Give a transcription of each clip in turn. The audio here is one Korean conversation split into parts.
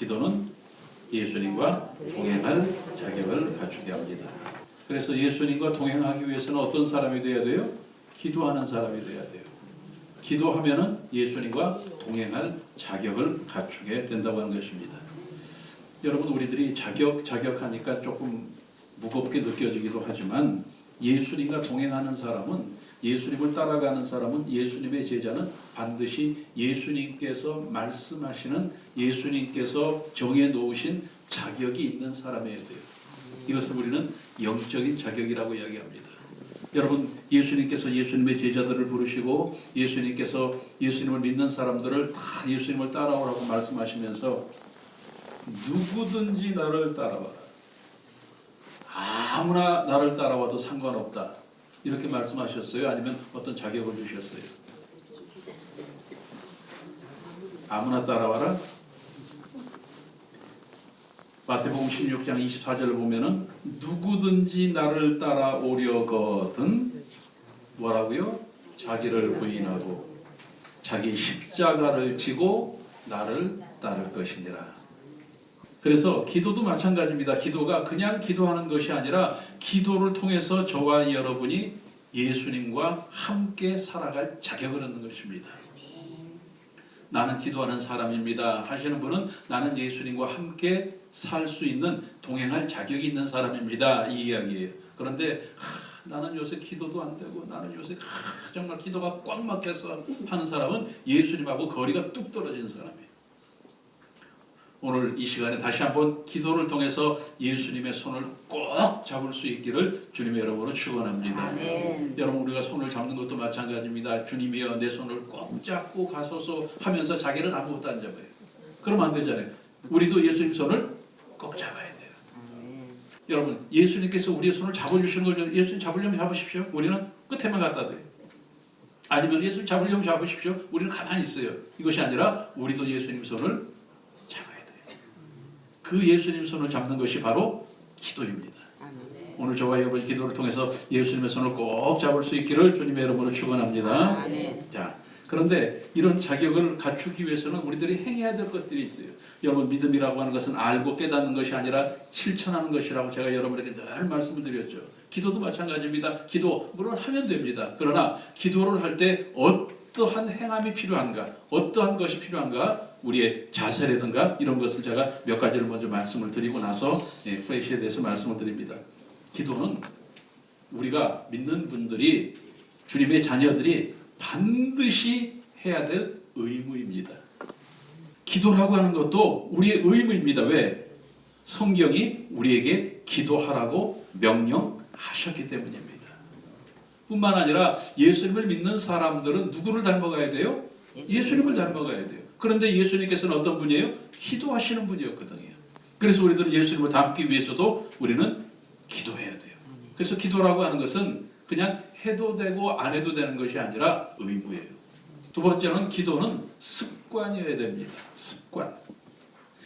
기도는 예수님과 동행할 자격을 갖추게 합니다. 그래서 예수님과 동행하기 위해서는 어떤 사람이 되어야 돼요? 기도하는 사람이 되어야 돼요. 기도하면은 예수님과 동행할 자격을 갖추게 된다고 하는 것입니다. 여러분, 우리들이 자격하니까 조금 무겁게 느껴지기도 하지만 예수님과 동행하는 사람은, 예수님을 따라가는 사람은, 예수님의 제자는 반드시 예수님께서 말씀하시는, 예수님께서 정해놓으신 자격이 있는 사람이어야 돼요. 이것을 우리는 영적인 자격이라고 이야기합니다. 여러분, 예수님께서 예수님의 제자들을 부르시고 예수님께서 예수님을 믿는 사람들을 다 예수님을 따라오라고 말씀하시면서 누구든지 나를 따라와라, 아무나 나를 따라와도 상관없다, 이렇게 말씀하셨어요? 아니면 어떤 자격을 주셨어요? 아무나 따라와라? 마태복음 16장 24절을 보면은 누구든지 나를 따라오려거든 뭐라고요? 자기를 부인하고 자기 십자가를 지고 나를 따를 것이니라. 그래서 기도도 마찬가지입니다. 기도가 그냥 기도하는 것이 아니라 기도를 통해서 저와 여러분이 예수님과 함께 살아갈 자격을 얻는 것입니다. 나는 기도하는 사람입니다 하시는 분은 나는 예수님과 함께 살 수 있는, 동행할 자격이 있는 사람입니다, 이 이야기예요. 그런데 나는 요새 기도도 안 되고 나는 요새 정말 기도가 꽉 막혀서 하는 사람은 예수님하고 거리가 뚝 떨어진 사람이에요. 오늘 이 시간에 다시 한번 기도를 통해서 예수님의 손을 꼭 잡을 수 있기를 주님의 이름으로 축원합니다. 아멘. 여러분, 우리가 손을 잡는 것도 마찬가지입니다. 주님이여 내 손을 꼭 잡고 가소서 하면서 자기는 아무것도 안 잡아요. 그러면 안 되잖아요. 우리도 예수님 손을 꼭 잡아야 돼요. 여러분, 예수님께서 우리의 손을 잡아주시는 걸 예수님 잡으려면 잡으십시오. 우리는 끝에만 갖다 대요. 아니면 예수님 잡으려면 잡으십시오. 우리는 가만히 있어요. 이것이 아니라 우리도 예수님 손을 잡아야 돼요. 그 예수님 손을 잡는 것이 바로 기도입니다. 오늘 저와 여러분의 기도를 통해서 예수님의 손을 꼭 잡을 수 있기를 주님의 이름으로 축원합니다. 자, 그런데 이런 자격을 갖추기 위해서는 우리들이 행해야 될 것들이 있어요. 여러분, 믿음이라고 하는 것은 알고 깨닫는 것이 아니라 실천하는 것이라고 제가 여러분에게 늘 말씀을 드렸죠. 기도도 마찬가지입니다. 기도 물론 하면 됩니다. 그러나 기도를 할 때 어떠한 행함이 필요한가, 어떠한 것이 필요한가, 우리의 자세라든가 이런 것을 제가 몇 가지를 먼저 말씀을 드리고 나서 프레시에 대해서 말씀을 드립니다. 기도는 우리가 믿는 분들이, 주님의 자녀들이 반드시 해야 될 의무입니다. 기도라고 하는 것도 우리의 의무입니다. 왜? 성경이 우리에게 기도하라고 명령하셨기 때문입니다. 뿐만 아니라 예수님을 믿는 사람들은 누구를 닮아가야 돼요? 예수님을 닮아가야 돼요. 그런데 예수님께서는 어떤 분이에요? 기도하시는 분이었거든요. 그래서 우리들은 예수님을 닮기 위해서도 우리는 기도해야 돼요. 그래서 기도라고 하는 것은 그냥 해도 되고 안 해도 되는 것이 아니라 의무예요. 두 번째는 기도는 습관이어야 됩니다. 습관.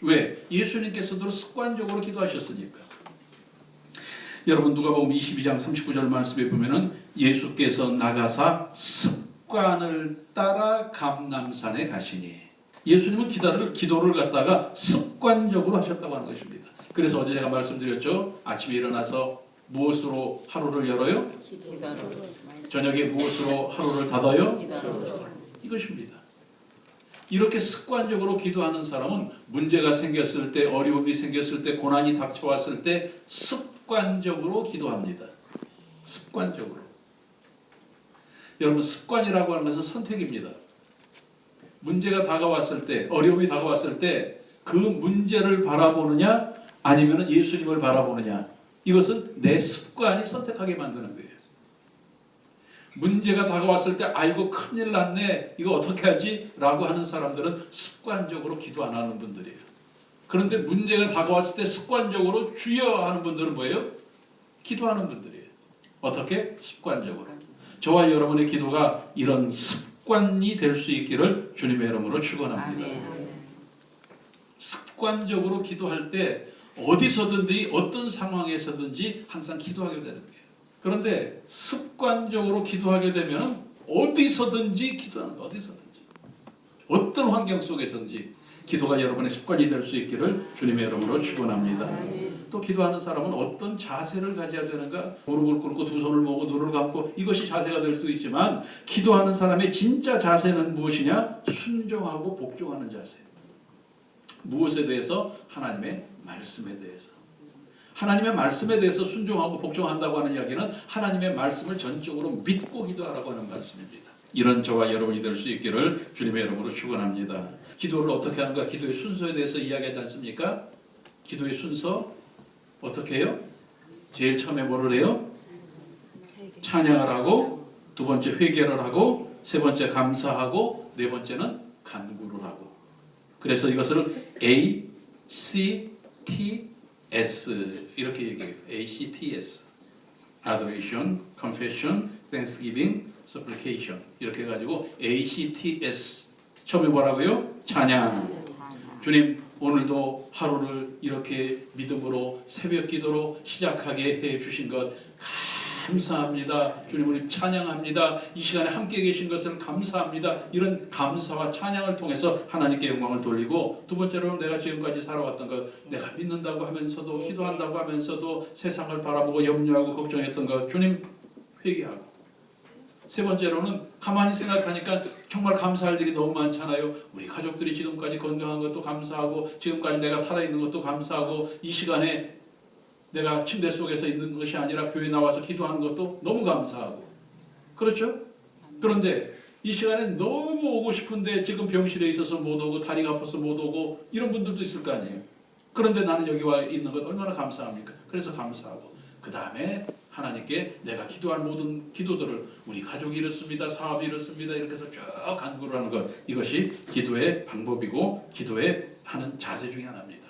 왜? 예수님께서도 습관적으로 기도하셨으니까. 여러분, 누가복음 22장 39절 말씀에 보면은 예수께서 나가사 습관을 따라 감람산에 가시니, 예수님은 기도를 갖다가 습관적으로 하셨다고 하는 것입니다. 그래서 어제 제가 말씀드렸죠. 아침에 일어나서 무엇으로 하루를 열어요? 저녁에 무엇으로 하루를 닫아요? 이것입니다. 이렇게 습관적으로 기도하는 사람은 문제가 생겼을 때, 어려움이 생겼을 때, 고난이 닥쳐왔을 때 습관적으로 기도합니다. 습관적으로. 여러분, 습관이라고 하는 것은 선택입니다. 문제가 다가왔을 때, 어려움이 다가왔을 때 그 문제를 바라보느냐 아니면 예수님을 바라보느냐, 이것은 내 습관이 선택하게 만드는 거예요. 문제가 다가왔을 때 아이고 큰일 났네, 이거 어떻게 하지? 라고 하는 사람들은 습관적으로 기도 안 하는 분들이에요. 그런데 문제가 다가왔을 때 습관적으로 주여 하는 분들은 뭐예요? 기도하는 분들이에요. 어떻게? 습관적으로. 저와 여러분의 기도가 이런 습관이 될 수 있기를 주님의 이름으로 축원합니다. 습관적으로 기도할 때 어디서든지 어떤 상황에서든지 항상 기도하게 되는 거예요. 그런데 습관적으로 기도하게 되면 어디서든지 기도하는 거예요. 어디서든지. 어떤 환경 속에서든지. 기도가 여러분의 습관이 될 수 있기를 주님의 이름으로 축원합니다. 또 기도하는 사람은 어떤 자세를 가져야 되는가? 무릎을 꿇고 두 손을 모으고 눈을 감고 이것이 자세가 될 수 있지만 기도하는 사람의 진짜 자세는 무엇이냐? 순종하고 복종하는 자세. 무엇에 대해서? 하나님의 말씀에 대해서. 하나님의 말씀에 대해서 순종하고 복종한다고 하는 이야기는 하나님의 말씀을 전적으로 믿고 기도하라고 하는 말씀입니다. 이런 저와 여러분이 될 수 있기를 주님의 이름으로 축원합니다. 기도를 어떻게 하는가? 기도의 순서에 대해서 이야기하지 않습니까? 기도의 순서 어떻게 해요? 제일 처음에 뭐를 해요? 찬양을 하고, 두 번째 회개를 하고, 세 번째 감사하고, 네 번째는 간구를 하고. 그래서 이것을 A, C, T, S 이렇게 얘기해요. A, C, T, S. Adoration, Confession, Thanksgiving, Supplication 이렇게 해가지고 A, C, T, S. 처음에 뭐라고요? 찬양. 주님 오늘도 하루를 이렇게 믿음으로 새벽 기도로 시작하게 해 주신 것 감사합니다. 주님을 찬양합니다. 이 시간에 함께 계신 것을 감사합니다. 이런 감사와 찬양을 통해서 하나님께 영광을 돌리고, 두 번째로는 내가 지금까지 살아왔던 것, 내가 믿는다고 하면서도 기도한다고 하면서도 세상을 바라보고 염려하고 걱정했던 것 주님 회개하고, 세 번째로는 가만히 생각하니까 정말 감사할 일이 너무 많잖아요. 우리 가족들이 지금까지 건강한 것도 감사하고, 지금까지 내가 살아있는 것도 감사하고, 이 시간에 내가 침대 속에서 있는 것이 아니라 교회 나와서 기도하는 것도 너무 감사하고. 그렇죠? 그런데 이 시간에 너무 오고 싶은데 지금 병실에 있어서 못 오고, 다리가 아파서 못 오고, 이런 분들도 있을 거 아니에요. 그런데 나는 여기 와 있는 것 얼마나 감사합니까? 그래서 감사하고, 그 다음에 하나님께 내가 기도할 모든 기도들을, 우리 가족이 이렇습니다, 사업이 이렇습니다, 이렇게 해서 쭉 간구를 하는 것, 이것이 기도의 방법이고 기도의 하는 자세 중에 하나입니다.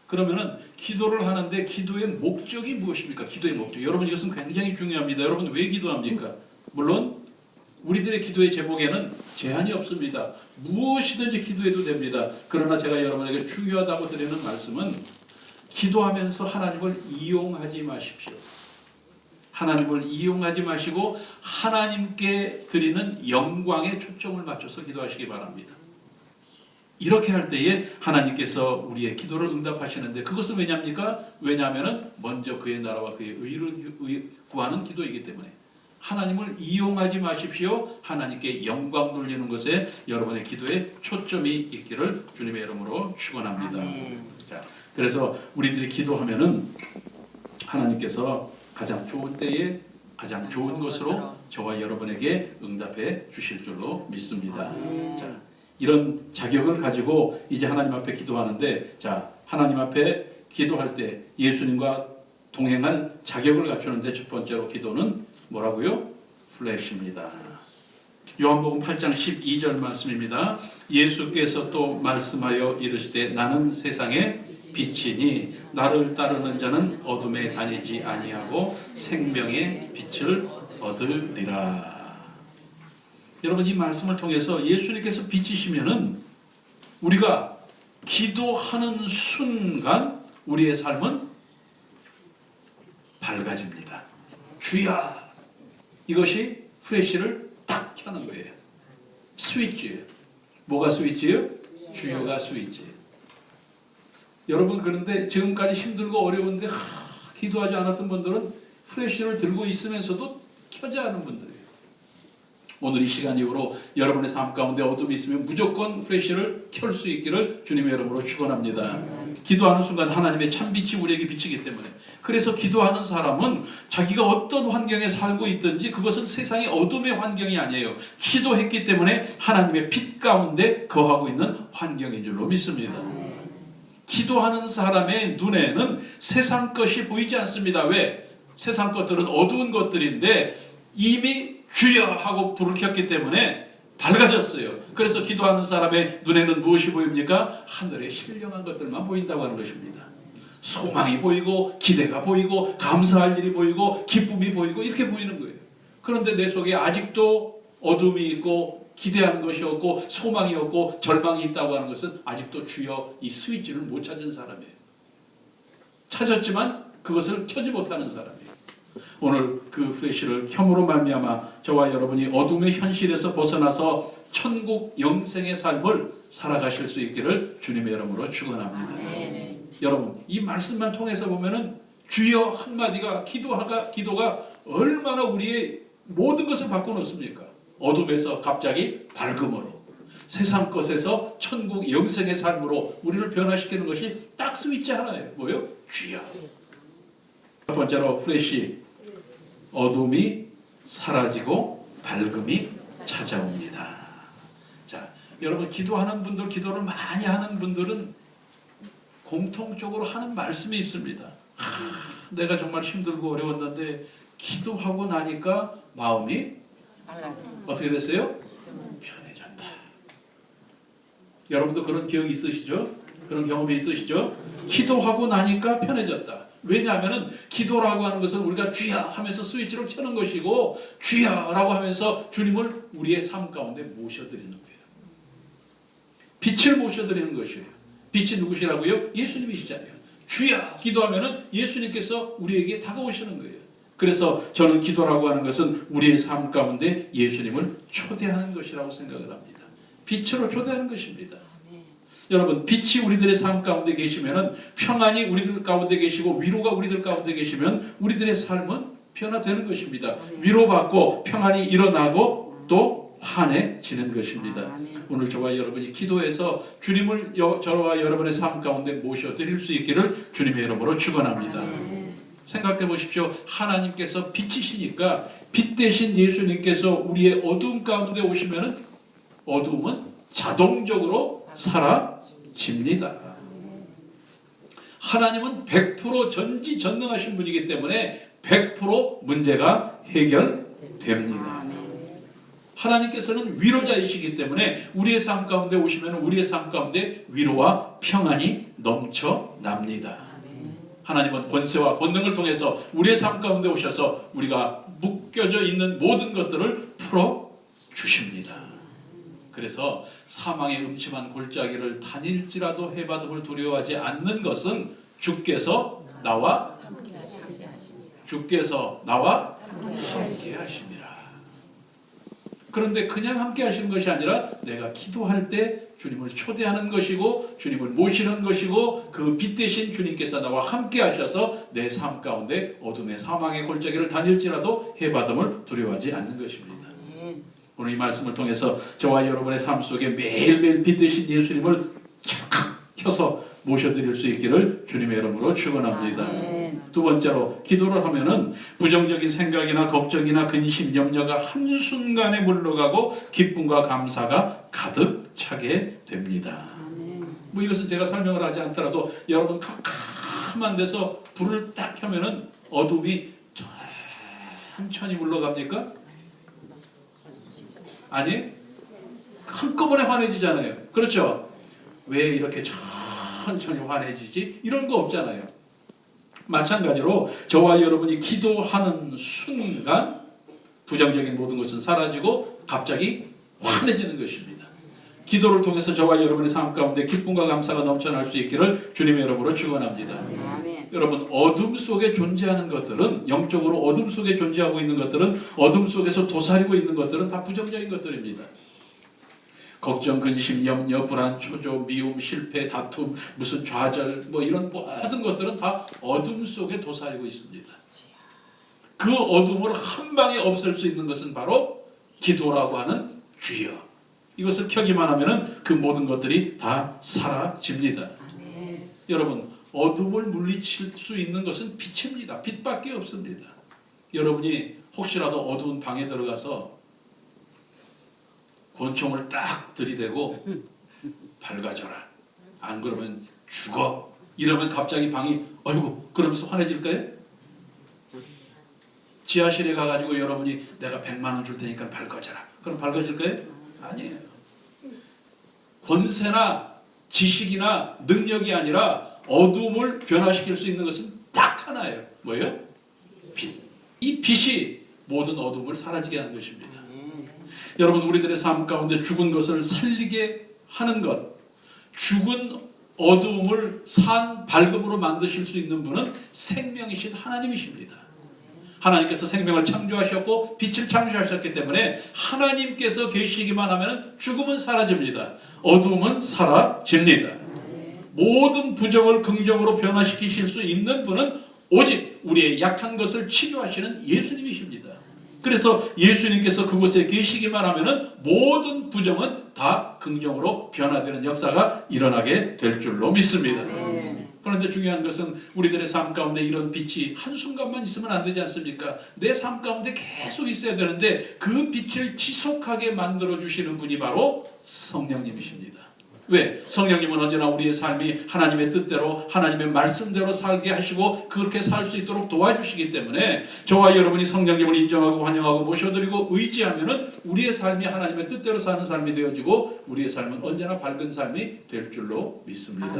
그러면은 기도를 하는데 기도의 목적이 무엇입니까? 기도의 목적. 여러분 이것은 굉장히 중요합니다. 여러분 왜 기도합니까? 물론 우리들의 기도의 제목에는 제한이 없습니다. 무엇이든지 기도해도 됩니다. 그러나 제가 여러분에게 중요하다고 드리는 말씀은 기도하면서 하나님을 이용하지 마십시오. 하나님을 이용하지 마시고 하나님께 드리는 영광에 초점을 맞춰서 기도하시기 바랍니다. 이렇게 할 때에 하나님께서 우리의 기도를 응답하시는데, 그것은 왜냐합니까? 왜냐하면 먼저 그의 나라와 그의 의를 구하는 기도이기 때문에. 하나님을 이용하지 마십시오. 하나님께 영광 돌리는 것에 여러분의 기도에 초점이 있기를 주님의 이름으로 축원합니다. 자, 그래서 우리들이 기도하면은 하나님께서 가장 좋은 때에 가장 좋은 것으로 저와 여러분에게 응답해 주실 줄로 믿습니다. 자, 이런 자격을 가지고 이제 하나님 앞에 기도하는데, 자, 하나님 앞에 기도할 때 예수님과 동행할 자격을 갖추는데 첫 번째로 기도는 뭐라고요? 플래시입니다. 요한복음 8장 12절 말씀입니다. 예수께서 또 말씀하여 이르시되 나는 세상의 빛이니 나를 따르는 자는 어둠에 다니지 아니하고 생명의 빛을 얻으리라. 여러분 이 말씀을 통해서 예수님께서 빛이시면은 우리가 기도하는 순간 우리의 삶은 밝아집니다. 주야, 이것이 프레시를 딱 켜는 거예요. 스위치예요. 뭐가 스위치예요? 주여가 스위치예요. 여러분 그런데 지금까지 힘들고 어려운데 기도하지 않았던 분들은 프레시를 들고 있으면서도 켜지 않은 분들이에요. 오늘 이 시간 이후로 여러분의 삶 가운데 어둠이 있으면 무조건 프레시를 켤 수 있기를 주님의 이름으로 축원합니다. 기도하는 순간 하나님의 참빛이 우리에게 비치기 때문에, 그래서 기도하는 사람은 자기가 어떤 환경에 살고 있든지 그것은 세상의 어둠의 환경이 아니에요. 기도했기 때문에 하나님의 빛 가운데 거하고 있는 환경인 줄로 믿습니다. 기도하는 사람의 눈에는 세상 것이 보이지 않습니다. 왜? 세상 것들은 어두운 것들인데 이미 주여 하고 불을 켰기 때문에 밝아졌어요. 그래서 기도하는 사람의 눈에는 무엇이 보입니까? 하늘의 신령한 것들만 보인다고 하는 것입니다. 소망이 보이고 기대가 보이고 감사할 일이 보이고 기쁨이 보이고 이렇게 보이는 거예요. 그런데 내 속에 아직도 어둠이 있고 기대하는 것이 없고 소망이 없고 절망이 있다고 하는 것은 아직도 주여 이 스위치를 못 찾은 사람이에요. 찾았지만 그것을 켜지 못하는 사람이에요. 오늘 그 플래시를 켬으로 말미암아 저와 여러분이 어둠의 현실에서 벗어나서 천국 영생의 삶을 살아가실 수 있기를 주님의 이름으로 축원합니다. 여러분, 이 말씀만 통해서 보면은 주여 한마디가 기도가 얼마나 우리의 모든 것을 바꿔놓습니까? 어둠에서 갑자기 밝음으로, 세상 것에서 천국 영생의 삶으로 우리를 변화시키는 것이 딱 스위치 하나예요. 뭐요? 주여. 첫 번째로 프레시, 어둠이 사라지고 밝음이 찾아옵니다. 자, 여러분 기도하는 분들, 기도를 많이 하는 분들은 공통적으로 하는 말씀이 있습니다. 내가 정말 힘들고 어려웠는데 기도하고 나니까 마음이 어떻게 됐어요? 편해졌다. 여러분도 그런 기억이 있으시죠? 그런 경험이 있으시죠? 기도하고 나니까 편해졌다. 왜냐하면 기도라고 하는 것은 우리가 주야 하면서 스위치를 켜는 것이고, 주야라고 하면서 주님을 우리의 삶 가운데 모셔드리는 거예요. 빛을 모셔드리는 것이에요. 빛이 누구시라고요? 예수님이시잖아요. 주야 기도하면은 예수님께서 우리에게 다가오시는 거예요. 그래서 저는 기도라고 하는 것은 우리의 삶 가운데 예수님을 초대하는 것이라고 생각을 합니다. 빛으로 초대하는 것입니다. 여러분, 빛이 우리들의 삶 가운데 계시면은, 평안이 우리들 가운데 계시고 위로가 우리들 가운데 계시면 우리들의 삶은 변화되는 것입니다. 위로받고 평안이 일어나고 또 환해지는 것입니다. 오늘 저와 여러분이 기도해서 주님을 저와 여러분의 삶 가운데 모셔드릴 수 있기를 주님의 이름으로 축원합니다. 생각해 보십시오. 하나님께서 빛이시니까 빛 대신 예수님께서 우리의 어두움 가운데 오시면은 어두움은 자동적으로 사라집니다. 하나님은 100% 전지전능하신 분이기 때문에 100% 문제가 해결됩니다. 하나님께서는 위로자이시기 때문에 우리의 삶 가운데 오시면 우리의 삶 가운데 위로와 평안이 넘쳐납니다. 하나님은 권세와 권능을 통해서 우리의 삶 가운데 오셔서 우리가 묶여져 있는 모든 것들을 풀어주십니다. 그래서 사망의 음침한 골짜기를 다닐지라도 해받음을 두려워하지 않는 것은 주께서 나와 함께 하심이라. 그런데 그냥 함께 하시는 것이 아니라 내가 기도할 때 주님을 초대하는 것이고 주님을 모시는 것이고, 그 빛 대신 주님께서 나와 함께 하셔서 내 삶 가운데 어둠의 사망의 골짜기를 다닐지라도 해받음을 두려워하지 않는 것입니다. 오늘 이 말씀을 통해서 저와 여러분의 삶 속에 매일매일 빛 대신 예수님을 찰칵 켜서 모셔드릴 수 있기를 주님의 이름으로 축원합니다. 두 번째로, 기도를 하면은 부정적인 생각이나 걱정이나 근심, 염려가 한순간에 물러가고 기쁨과 감사가 가득 차게 됩니다. 뭐 이것은 제가 설명을 하지 않더라도 여러분 캄캄한 데서 불을 딱 켜면은 어둠이 천천히 물러갑니까? 아니, 한꺼번에 환해지잖아요. 그렇죠? 왜 이렇게 천천히 환해지지? 이런 거 없잖아요. 마찬가지로 저와 여러분이 기도하는 순간 부정적인 모든 것은 사라지고 갑자기 환해지는 것입니다. 기도를 통해서 저와 여러분의 삶 가운데 기쁨과 감사가 넘쳐날 수 있기를 주님의 이름으로 축원합니다. 여러분, 어둠 속에 존재하는 것들은, 영적으로 어둠 속에 존재하고 있는 것들은, 어둠 속에서 도사리고 있는 것들은 다 부정적인 것들입니다. 걱정, 근심, 염려, 불안, 초조, 미움, 실패, 다툼, 무슨 좌절, 뭐 이런 모든 것들은 다 어둠 속에 도사리고 있습니다. 그 어둠을 한 방에 없앨 수 있는 것은 바로 기도라고 하는 주여. 이것을 켜기만 하면은 그 모든 것들이 다 사라집니다. 여러분, 어둠을 물리칠 수 있는 것은 빛입니다. 빛밖에 없습니다. 여러분이 혹시라도 어두운 방에 들어가서 권총을 딱 들이대고 밝아져라, 안 그러면 죽어, 이러면 갑자기 방이 어이구 그러면서 환해질까요? 지하실에 가가지고 여러분이 내가 100만 원 줄 테니까 밝아져라, 그럼 밝아질까요? 아니에요. 권세나 지식이나 능력이 아니라 어둠을 변화시킬 수 있는 것은 딱 하나예요. 뭐예요? 빛. 이 빛이 모든 어둠을 사라지게 하는 것입니다. 여러분, 우리들의 삶 가운데 죽은 것을 살리게 하는 것, 죽은 어두움을 산 밝음으로 만드실 수 있는 분은 생명이신 하나님이십니다. 하나님께서 생명을 창조하셨고 빛을 창조하셨기 때문에 하나님께서 계시기만 하면 죽음은 사라집니다. 어둠은 사라집니다. 모든 부정을 긍정으로 변화시키실 수 있는 분은 오직 우리의 약한 것을 치료하시는 예수님이십니다. 그래서 예수님께서 그곳에 계시기만 하면 모든 부정은 다 긍정으로 변화되는 역사가 일어나게 될 줄로 믿습니다. 그런데 중요한 것은 우리들의 삶 가운데 이런 빛이 한순간만 있으면 안 되지 않습니까? 내 삶 가운데 계속 있어야 되는데 그 빛을 지속하게 만들어주시는 분이 바로 성령님이십니다. 왜? 성령님은 언제나 우리의 삶이 하나님의 뜻대로 하나님의 말씀대로 살게 하시고 그렇게 살 수 있도록 도와주시기 때문에 저와 여러분이 성령님을 인정하고 환영하고 모셔드리고 의지하면 우리의 삶이 하나님의 뜻대로 사는 삶이 되어지고 우리의 삶은 언제나 밝은 삶이 될 줄로 믿습니다.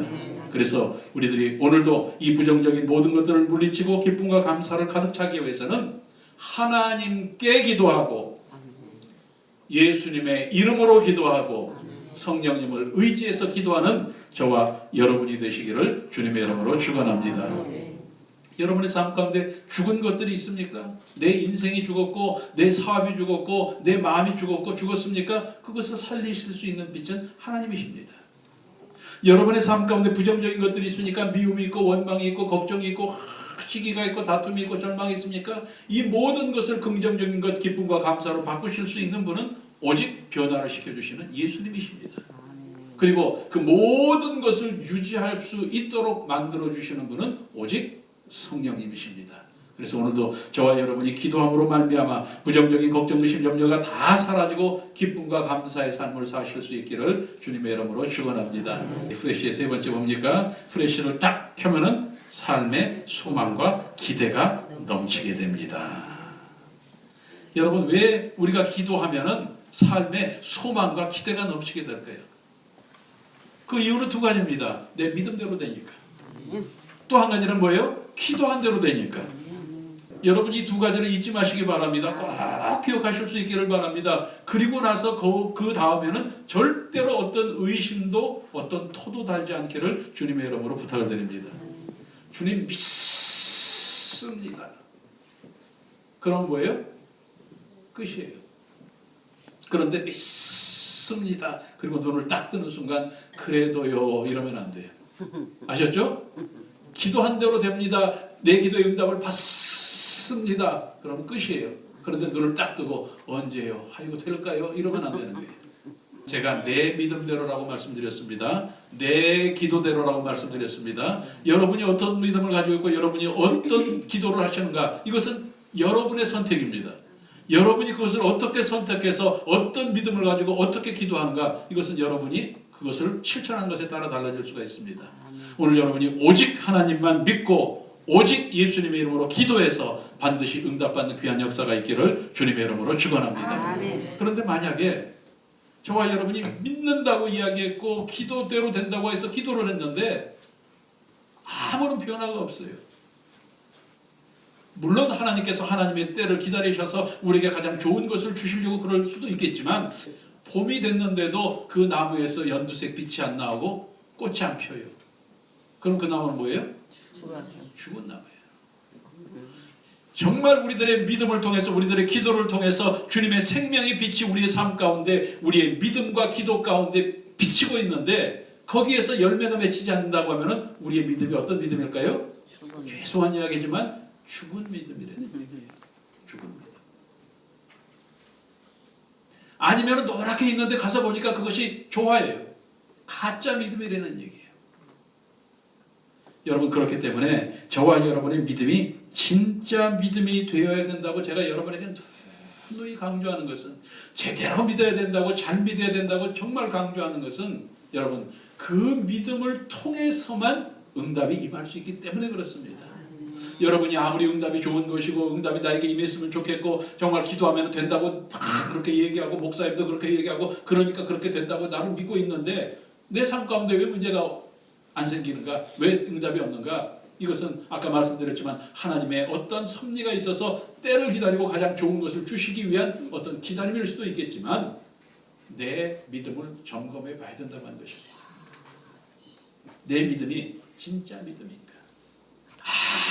그래서 우리들이 오늘도 이 부정적인 모든 것들을 물리치고 기쁨과 감사를 가득 차기 위해서는 하나님께 기도하고 예수님의 이름으로 기도하고 성령님을 의지해서 기도하는 저와 여러분이 되시기를 주님의 이름으로 축원합니다. 여러분의 삶 가운데 죽은 것들이 있습니까? 내 인생이 죽었고 내 사업이 죽었고 내 마음이 죽었고 죽었습니까? 그것을 살리실 수 있는 빛은 하나님이십니다. 여러분의 삶 가운데 부정적인 것들이 있습니까? 미움이 있고 원망이 있고 걱정이 있고 시기가 있고 다툼이 있고 절망이 있습니까? 이 모든 것을 긍정적인 것 기쁨과 감사로 바꾸실 수 있는 분은 오직 변화를 시켜주시는 예수님이십니다. 그리고 그 모든 것을 유지할 수 있도록 만들어주시는 분은 오직 성령님이십니다. 그래서 오늘도 저와 여러분이 기도함으로 말미암아 부정적인 걱정, 의심, 염려가 다 사라지고 기쁨과 감사의 삶을 사실 수 있기를 주님의 이름으로 축원합니다. 프레쉬의 세 번째 뭡니까? 프레쉬를 딱 켜면은 삶의 소망과 기대가 넘치게 됩니다. 여러분 왜 우리가 기도하면은 삶의 소망과 기대가 넘치게 될 거예요? 그 이유는 두 가지입니다. 내 믿음대로 되니까. 또 한 가지는 뭐예요? 기도한 대로 되니까. 여러분 이 두 가지를 잊지 마시기 바랍니다. 꼭 기억하실 수 있기를 바랍니다. 그리고 나서 그 다음에는 절대로 어떤 의심도 어떤 토도 달지 않기를 주님의 이름으로 부탁을 드립니다. 주님 믿습니다. 그럼 뭐예요? 끝이에요. 그런데 믿습니다. 그리고 눈을 딱 뜨는 순간 그래도요 이러면 안 돼요. 아셨죠? 기도한 대로 됩니다. 내 기도의 응답을 받습니다. 그럼 끝이에요. 그런데 눈을 딱 뜨고 언제요? 이거 될까요? 이러면 안 되는 거예요. 제가 내 믿음대로라고 말씀드렸습니다. 내 기도대로라고 말씀드렸습니다. 여러분이 어떤 믿음을 가지고 있고 여러분이 어떤 기도를 하시는가 이것은 여러분의 선택입니다. 여러분이 그것을 어떻게 선택해서 어떤 믿음을 가지고 어떻게 기도하는가 이것은 여러분이 그것을 실천하는 것에 따라 달라질 수가 있습니다. 오늘 여러분이 오직 하나님만 믿고 오직 예수님의 이름으로 기도해서 반드시 응답받는 귀한 역사가 있기를 주님의 이름으로 축원합니다. 그런데 만약에 저와 여러분이 믿는다고 이야기했고 기도대로 된다고 해서 기도를 했는데 아무런 변화가 없어요. 물론 하나님께서 하나님의 때를 기다리셔서 우리에게 가장 좋은 것을 주시려고 그럴 수도 있겠지만 봄이 됐는데도 그 나무에서 연두색 빛이 안 나오고 꽃이 안 펴요. 그럼 그 나무는 뭐예요? 죽은 나무예요. 정말 우리들의 믿음을 통해서 우리들의 기도를 통해서 주님의 생명의 빛이 우리의 삶 가운데 우리의 믿음과 기도 가운데 비치고 있는데 거기에서 열매가 맺히지 않는다고 하면 우리의 믿음이 어떤 믿음일까요? 죄송한 이야기지만 죽은 믿음이라는 얘기예요. 죽은 믿음. 아니면 노랗게 있는데 가서 보니까 그것이 좋아해요. 가짜 믿음이라는 얘기예요. 여러분 그렇기 때문에 저와 여러분의 믿음이 진짜 믿음이 되어야 된다고 제가 여러분에게 누누이 강조하는 것은 제대로 믿어야 된다고 잘 믿어야 된다고 정말 강조하는 것은 여러분 그 믿음을 통해서만 응답이 임할 수 있기 때문에 그렇습니다. 여러분이 아무리 응답이 좋은 것이고 응답이 나에게 임했으면 좋겠고 정말 기도하면 된다고 그렇게 얘기하고 목사님도 그렇게 얘기하고 그러니까 그렇게 된다고 나를 믿고 있는데 내 삶 가운데 왜 문제가 안 생기는가? 왜 응답이 없는가? 이것은 아까 말씀드렸지만 하나님의 어떤 섭리가 있어서 때를 기다리고 가장 좋은 것을 주시기 위한 어떤 기다림일 수도 있겠지만 내 믿음을 점검해 봐야 된다는 것입니다. 내 믿음이 진짜 믿음인가?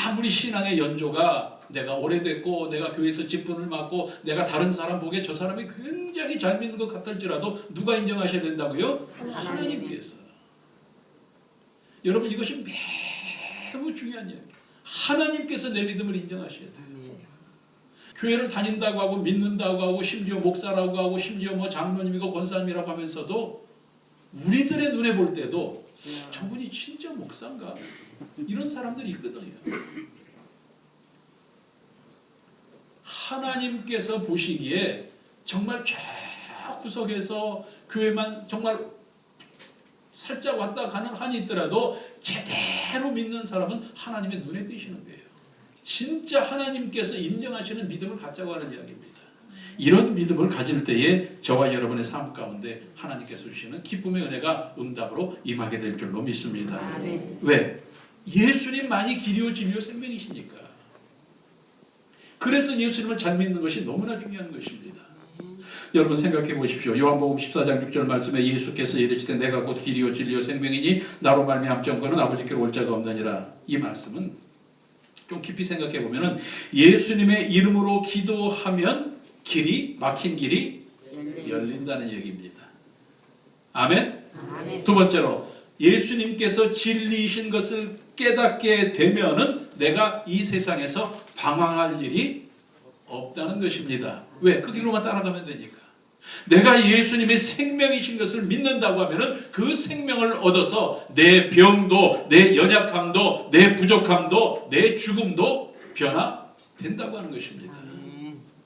아무리 신앙의 연조가 내가 오래됐고 내가 교회에서 직분을 맡고 내가 다른 사람 보기에 저 사람이 굉장히 잘 믿는 것 같을지라도 누가 인정하셔야 된다고요? 하나님께서. 여러분 이것이 매우 중요한 이야기예요. 하나님께서 내 믿음을 인정하셔야 돼요. 교회를 다닌다고 하고 믿는다고 하고 심지어 목사라고 하고 심지어 뭐 장로님이고 권사님이라고 하면서도 우리들의 눈에 볼 때도 저분이 진짜 목사인가? 이런 사람들이 있거든요. 하나님께서 보시기에 정말 저 구석에서 교회만 정말 살짝 왔다 가는 한이 있더라도 제대로 믿는 사람은 하나님의 눈에 띄시는 거예요. 진짜 하나님께서 인정하시는 믿음을 갖자고 하는 이야기입니다. 이런 믿음을 가질 때에 저와 여러분의 삶 가운데 하나님께서 주시는 기쁨의 은혜가 응답으로 임하게 될 줄로 믿습니다. 아멘. 왜? 예수님만이 길이요 진리요 생명이시니까. 그래서 예수님을 잘 믿는 것이 너무나 중요한 것입니다. 여러분 생각해 보십시오. 요한복음 14장 6절 말씀에 예수께서 이르시되 내가 곧 길이요 진리요 생명이니 나로 말미암정거는 아버지께로 올 자가 없느니라. 이 말씀은 좀 깊이 생각해 보면은 예수님의 이름으로 기도하면 길이 막힌 길이 열린다는 얘기입니다. 아멘. 아멘. 두 번째로 예수님께서 진리이신 것을 깨닫게 되면은 내가 이 세상에서 방황할 일이 없다는 것입니다. 왜? 그 길로만 따라가면 되니까. 내가 예수님의 생명이신 것을 믿는다고 하면은 그 생명을 얻어서 내 병도, 내 연약함도, 내 부족함도, 내 죽음도 변화된다고 하는 것입니다.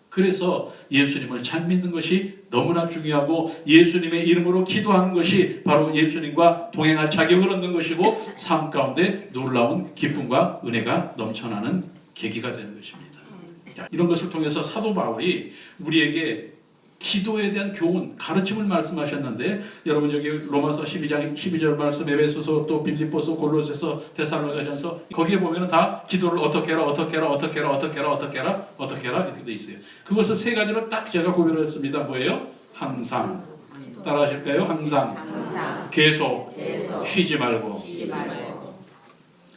그래서 예수님을 잘 믿는 것이 너무나 중요하고 예수님의 이름으로 기도하는 것이 바로 예수님과 동행할 자격을 얻는 것이고 삶 가운데 놀라운 기쁨과 은혜가 넘쳐나는 계기가 되는 것입니다. 자, 이런 것을 통해서 사도 바울이 우리에게 기도에 대한 교훈, 가르침을 말씀하셨는데 여러분 여기 로마서 12장 12절 말씀, 에베소서 또 빌립보서, 골로새서, 데살로니가전서 거기에 보면은 다 기도를 어떻게 해라 이렇게 돼 있어요. 그것을 세 가지로 딱 제가 구별했습니다. 뭐예요? 항상. 따라하실까요? 항상. 계속. 쉬지 말고.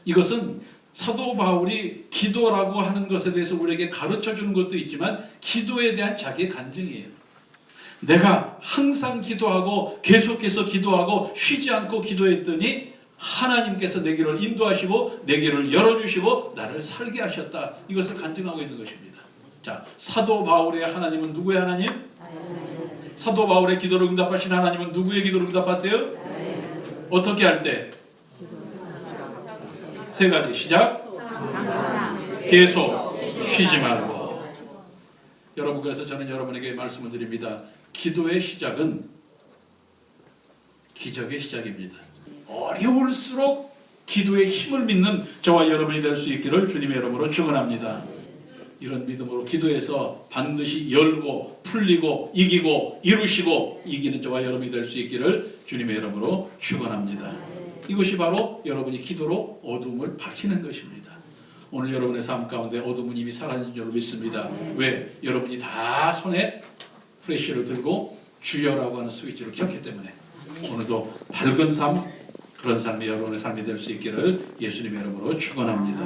이것은 사도 바울이 기도라고 하는 것에 대해서 우리에게 가르쳐 주는 것도 있지만 기도에 대한 자기의 간증이에요. 내가 항상 기도하고 계속해서 기도하고 쉬지 않고 기도했더니 하나님께서 내 길을 인도하시고 내 길을 열어주시고 나를 살게 하셨다. 이것을 간증하고 있는 것입니다. 자, 사도 바울의 하나님은 누구의 하나님? 사도 바울의 기도를 응답하신 하나님은 누구의 기도를 응답하세요? 어떻게 할 때? 세 가지. 시작. 계속 쉬지 말고. 여러분, 그래서 저는 여러분에게 말씀을 드립니다. 기도의 시작은 기적의 시작입니다. 어려울수록 기도의 힘을 믿는 저와 여러분이 될 수 있기를 주님의 이름으로 축원합니다. 이런 믿음으로 기도해서 반드시 열고 풀리고 이기고 이루시고 이기는 저와 여러분이 될 수 있기를 주님의 이름으로 축원합니다. 이것이 바로 여러분이 기도로 어둠을 밝히는 것입니다. 오늘 여러분의 삶 가운데 어둠은 이미 사라진 줄 믿습니다. 왜? 여러분이 다 손에 프레쉬를 들고 주여라고 하는 스위치를 켰기 때문에 오늘도 밝은 삶, 그런 삶이 여러분의 삶이 될 수 있기를 예수님의 이름으로 축원합니다.